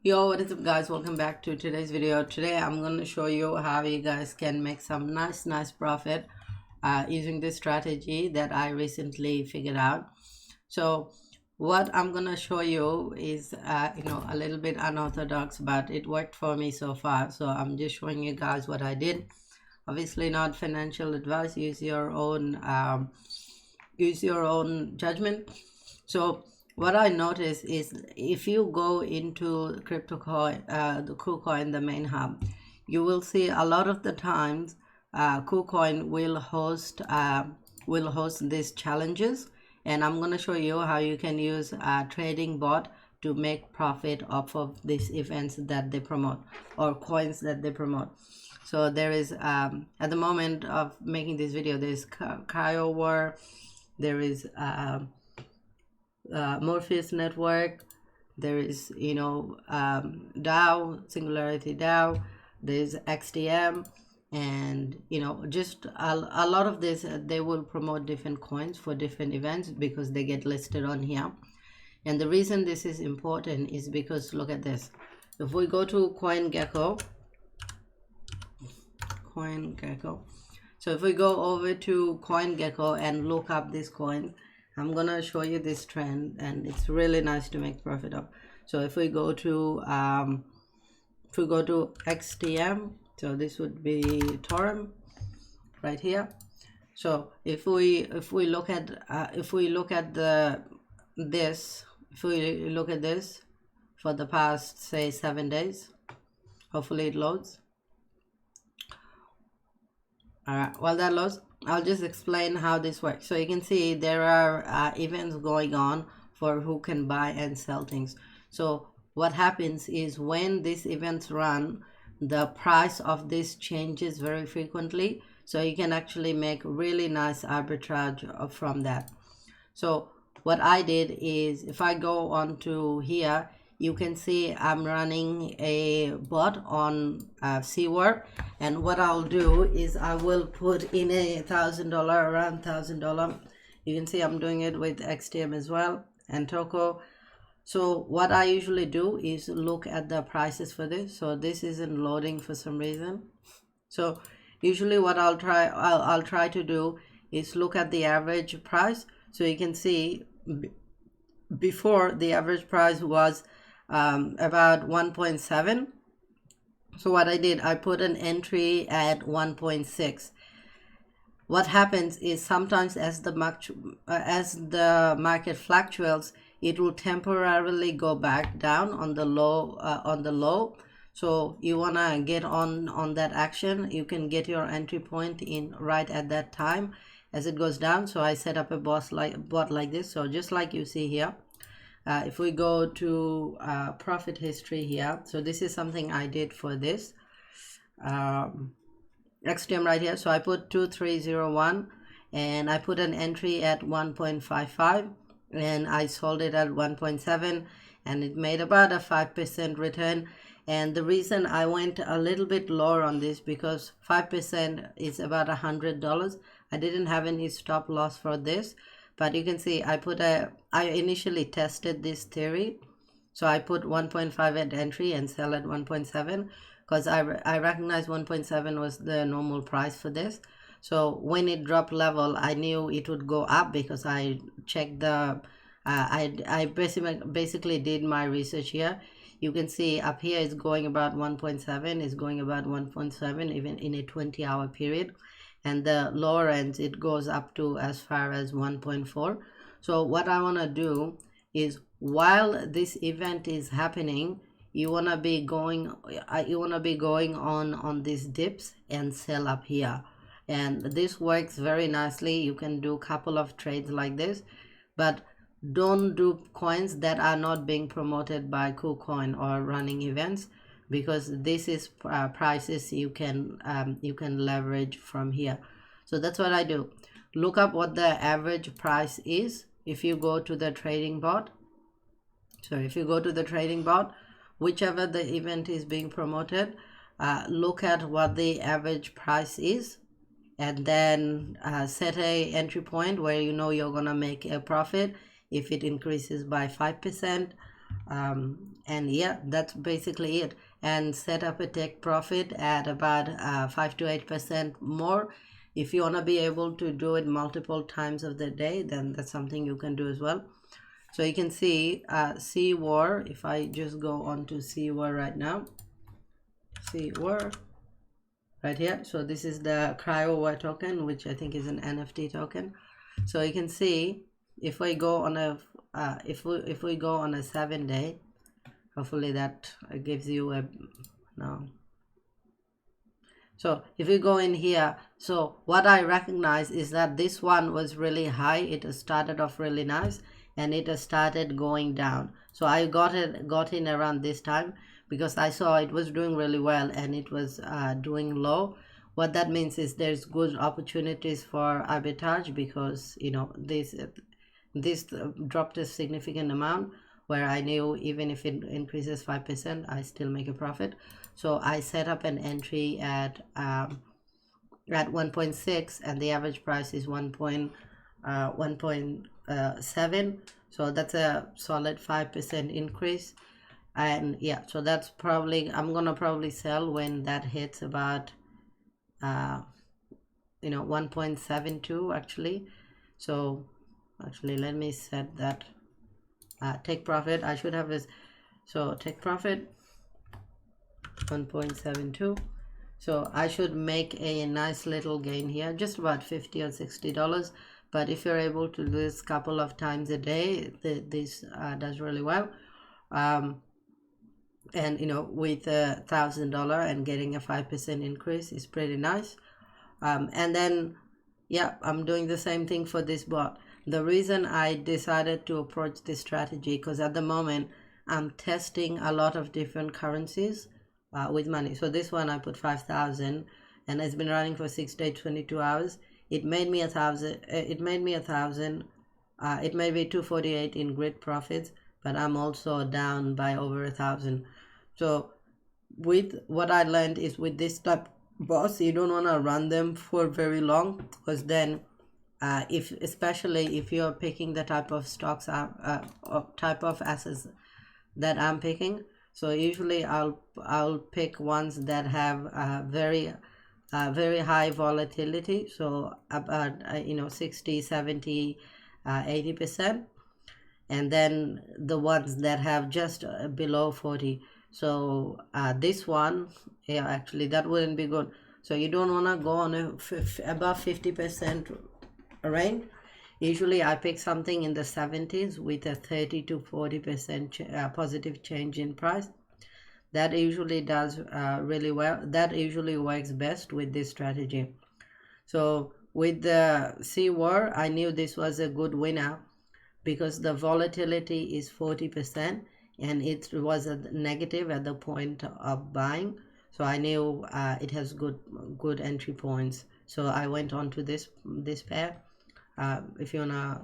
Yo, what is up guys, welcome back to today's video. Today I'm going to show you how you guys can make some nice profit using this strategy that I recently figured out. So what I'm going to show you is a little bit unorthodox, but it worked for me so far. So I'm just showing you guys what I did. Obviously not financial advice. Use your own judgment. So what I noticed is if you go into KuCoin, the KuCoin, the main hub, you will see a lot of the times KuCoin will host these challenges, and I'm going to show you how you can use a trading bot to make profit off of these events that they promote or coins that they promote. So there is at the moment of making this video, there's Kiowa, there is Morpheus network, there is DAO, Singularity DAO, there's XTM, and just a lot of this they will promote different coins for different events because they get listed on here. And the reason this is important is because look at this. If we go to CoinGecko, so if we go over to CoinGecko and look up this coin, I'm gonna show you this trend, and it's really nice to make profit of. So if we go to XTM, so this would be Torum right here. So if we look at this for the past, say, 7 days, hopefully it loads. While that loads, I'll just explain how this works. So you can see there are events going on for who can buy and sell things. So what happens is when these events run, the price of this changes very frequently. So you can actually make really nice arbitrage from that. So what I did is, if I go on to here, you can see I'm running a bot on Seaward, and what I'll do is I will put in $1,000, around $1,000. You can see I'm doing it with XTM as well and Toko. So what I usually do is look at the prices for this. So this isn't loading for some reason. So usually what I'll try to do is look at the average price. So you can see before, the average price was about 1.7. so what I did, I put an entry at 1.6. what happens is sometimes as the market fluctuates, it will temporarily go back down on the low. So you want to get on that action. You can get your entry point in right at that time as it goes down. So I set up a bot like this. So just like you see here, if we go to profit history here, so this is something I did for this XTM right here. So I put 2301 and I put an entry at 1.55 and I sold it at 1.7, and it made about a 5% return. And the reason I went a little bit lower on this, because 5% is about $100. I didn't have any stop loss for this, but you can see I initially tested this theory. So I put 1.5 at entry and sell at 1.7 because I recognized 1.7 was the normal price for this. So when it dropped level, I knew it would go up because I checked the I basically did my research here. You can see up here is going about 1.7, is going about 1.7 even in a 20-hour period, and the lower ends it goes up to as far as 1.4. so what I want to do is, while this event is happening, you want to be going on these dips and sell up here, and this works very nicely. You can do a couple of trades like this, but don't do coins that are not being promoted by KuCoin or running events, because this is prices you can leverage from here. So that's what I do. Look up what the average price is if you go to the trading bot. So if you go to the trading bot, whichever the event is being promoted, look at what the average price is, and then set a entry point where you know you're gonna make a profit if it increases by 5%, And yeah, that's basically it. And set up a take profit at about 5 to 8% more. If you want to be able to do it multiple times of the day, then that's something you can do as well. So you can see C-War. If I just go on to C-War right now, C-War right here. So this is the CryoWar token, which I think is an NFT token. So you can see if we go on a if we go on a 7-day, hopefully that gives you a no. So if you go in here, so what I recognize is that this one was really high. It started off really nice and it started going down. So I got in around this time because I saw it was doing really well and it was doing low. What that means is there's good opportunities for arbitrage, because you know this dropped a significant amount, where I knew even if it increases 5%, I still make a profit. So I set up an entry at 1.6, and the average price is 1.7. So that's a solid 5% increase. And yeah, so that's probably, I'm gonna probably sell when that hits about 1.72 actually. So actually let me set that take profit. I should have this. So take profit 1.72. So I should make a nice little gain here, just about $50 or $60. But if you're able to do this couple of times a day, this does really well. And with $1,000 and getting a 5% increase is pretty nice. And then yeah, I'm doing the same thing for this bot. The reason I decided to approach this strategy, because at the moment I'm testing a lot of different currencies with money. So this one I put 5,000 and it's been running for 6 days, 22 hours. It made me 1,000. It made me 1,000. It made me 248 in grid profits, but I'm also down by over 1,000. So with what I learned is, with this type boss, you don't want to run them for very long, because then especially if you're picking the type of stocks type of assets that I'm picking. So usually I'll pick ones that have very high volatility, so about 60, 70, 80%, and then the ones that have just below 40. So this one, yeah, actually that wouldn't be good. So you don't want to go on above 50% range. Usually I pick something in the 70s with a 30 to 40% positive change in price. That usually does really well. That usually works best with this strategy. So with the C-War, I knew this was a good winner because the volatility is 40% and it was a negative at the point of buying. So I knew it has good entry points. So I went on to this pair. If you wanna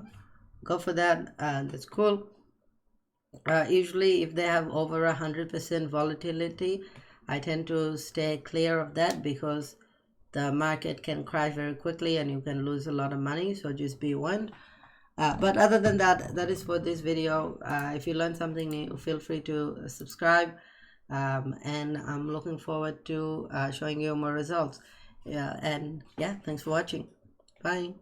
go for that, that's cool. Usually if they have over 100% volatility, I tend to stay clear of that, because the market can crash very quickly and you can lose a lot of money. So just be warned. But other than that, that is for this video. If you learned something new, feel free to subscribe, and I'm looking forward to showing you more results. And yeah, thanks for watching. Bye.